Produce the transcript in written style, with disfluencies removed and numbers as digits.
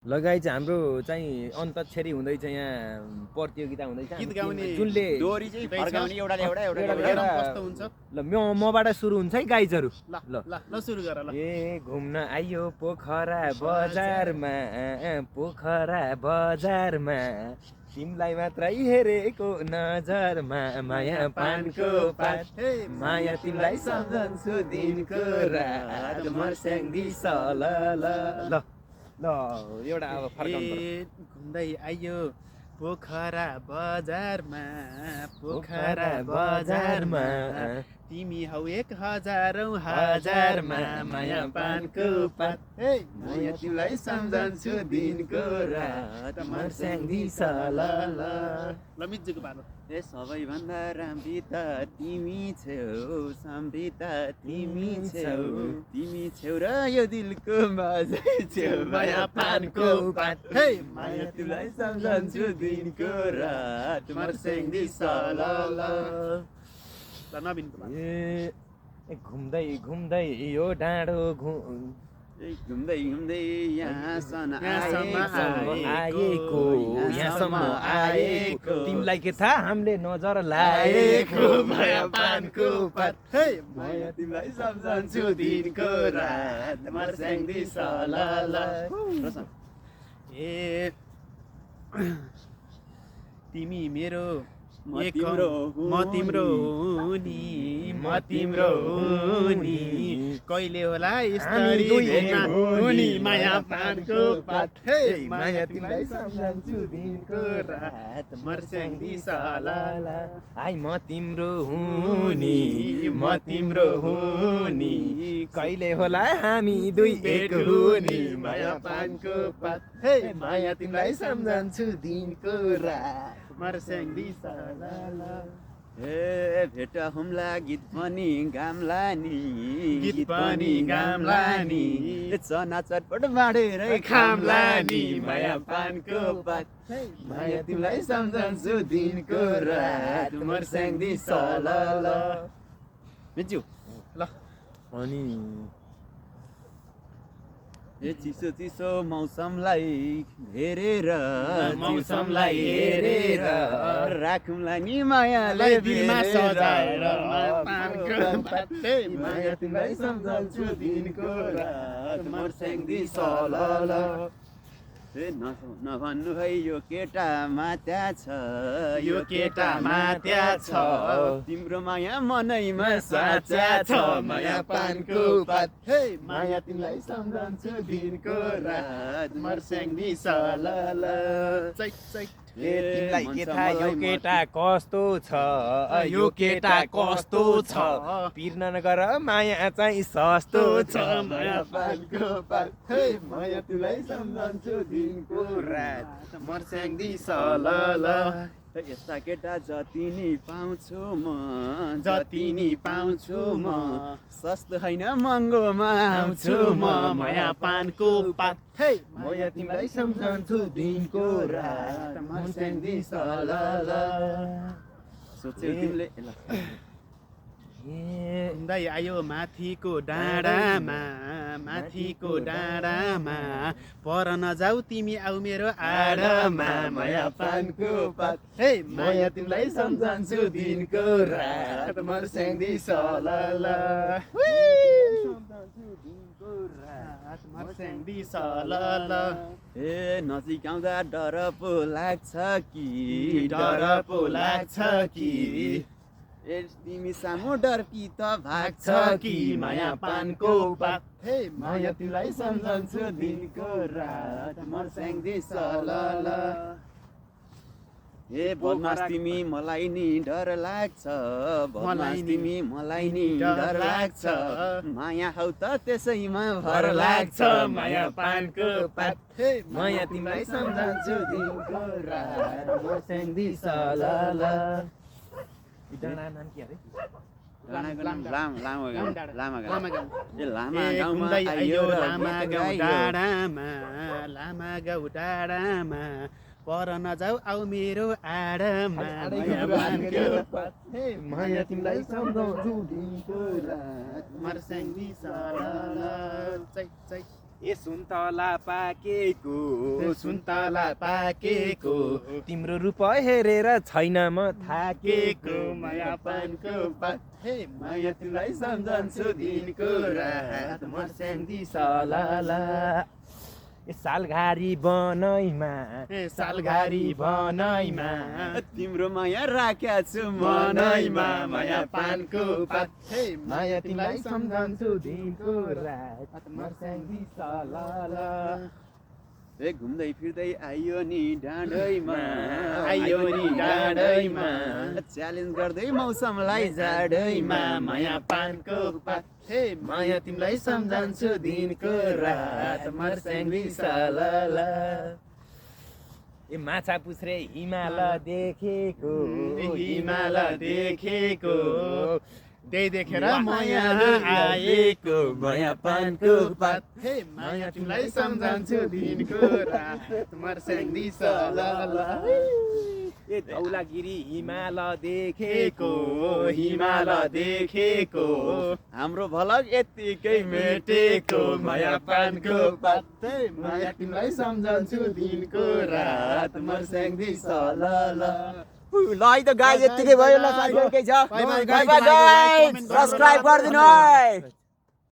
लगाई चाहिँ हाम्रो चाहिँ अन्तक्षरी हुँदैछ यहाँ प्रतियोगिता हुँदैछ गीत गाउने जुनले दोरी चाहिँ फर्काउने एउटा कस्तो हुन्छ ल मबाट सुरु हुन्छ है गाइजहरू ल ल ल सुरु गर ल ए घुम्न आइयो पोखरा बजारमा तिमलाई मात्रै हेरेको नजरमा माया पानको पात माया तिमीलाई सम्झन्छु दिनको रात मर्स्याङ दिस ल ल ल ल एउटा अब फर्काउनु घुम्दै आइयो पोखरा बजारमा तिमी हौ 1000औं हजारमा माया पानको पात माया तिमीलाई सम्झन्छु दिनको रात मर्स्याङ दिस ल ल ल मिज्जुको पालो ए सबैभन्दा राम्री त तिमी छेउ साम्री त तिमी छेउ र यो दिलको माझै छेउ माया पानको पात माया तिमीलाई सम्झन्छु दिनको रात मर्स्याङ दिस ल ल ल नबिनको पालो ए घुम्दै घुम्दै यो डाँडो घुम्दै यहाँसम्म आएको तिमीलाई के थाहा हामीले नजर लाएको माया पानको पात माया तिमीलाई सम्झन्छु दिनको रात मर्स्याङ दिस ल ल ए तिमी मेरो म तिम्रो हुनी कहिले होला यस्तरी हुनी माया पानको पात माया तिमीलाई सम्झन्छु दिनको रात मर्स्याङ दिस ल ल हाय म तिम्रो हुनी कहिले होला हामी दुई एक हुनी माया पानको पात माया तिमीलाई सम्झन्छु दिनको रात मर्स्याङ दिस ल ल ए भेट हुम्ला गीत पनि गाम्ला नि चना चटपट बाँडेरै खाम्ला नि माया पानको पात माया तिमीलाई सम्झन्छु दिनको रात मर्स्याङ दिस ल ल मिज्जु ल अनि ए चिसो मौसमलाई हेरेर राखौँला नि मायाले दिलमा सजाएर पानको पात माया तिमीलाई सम्झन्छु दिनको रात मर्स्याङ दिस ल ल नभन्नु है यो केटा मात्या छ तिम्रो माया मनैमा साचा छ माया पानको पात माया तिमीलाई सम्झन्छु दिनको रात मर्स्याङ दिस ल ल चैक चैक तिमीलाई के थाहा यो केटा कस्तो छ पिर्न नगर माया चाहिँ सस्तो छ माया पानको पात माया तिमीलाई सम्झन्छु दिनको रात मर्स्याङ दिस ल ल यस्ता केटा जति नि पाउँछु म सस्तो होइन महँगोमा आउँछु म माया पानको पात माया तिमीलाई सम्झन्छु दिनको रात मर्स्याङ दिस ल ल सोच्यौ तिमीले घुम्दै आयो माथिको डाँडामा पर नजाऊ तिमी आऊ मेरो आडामा माया पानको पात माया तिमीलाई सम्झन्छु दिनको रात मर्स्याङ दिस ल ल मर्स्याङ दिस ल ल ए नजिक आउँदा डर पो लाग्छ कि ए तिमी सामु डर कि त भाग्छ कि माया पानको पात माया तिमीलाई सम्झन्छु दिनको रात मर्स्याङ दिस ल ल ए बदमास तिमी मलाई नि डर लाग्छ माया हौ त त्यसैमा भर लाग्छ माया पानको पात माया तिमीलाई सम्झन्छु दिनको रात मर्स्याङ दिस ल ल डाँडा नाम के अरे लामा गाउँ घुम्दै आइयो लामा गाउँ डाँडामा पर नजाऊ आऊ मेरो आडामा माया तिमीलाई सम्झन्छु दिनको रात मर्स्याङ दिस ल ल चैक चैक ए सुन्तला पाकेको सुन्तला पाकेको तिम्रो रूप हेरेर छैन म थाकेको माया पानको पात हे माया तिमीलाई सम्झन्छु दिनको रात मर्स्याङ्दी सलला ए सालघारी बनैमा सालघारी बनैमा तिम्रो माया राख्या छु मनैमा माया पानको पात हे माया तिमीलाई सम्झन्छु दिनको रात मर्स्याङ्दी सलला ए घुम्दै फिर्दै आइयो नि डाँडैमा आइयो नि डाँडैमा च्यालेन्ज गर्दै मौसमलाई जाडैमा माया पानको पात हे माया तिमीलाई सम्झन्छु दिनको रात मर्स्याङ्दी सलला ए माछा पुछ्रे हिमाल देखेको हिमाल देखेको त्यही देखेर माया आएको माया पानको पात हे माया तिमीलाई सम्झन्छु दिनको रात मर्स्याङ्दी सलला ए धौलागिरी हिमाल देखेको हिमाल देखेको हाम्रो भलक यत्तिकै मेटेको माया पानको पात हे माया तिमीलाई सम्झन्छु दिनको रात मर्स्याङ्दी सलला ल है त गाई यत्तिकै भयो ल साथीहरू केही छ बाई बाई, बाई बाई, गाई, सब्सक्राइब गरिदिनु है।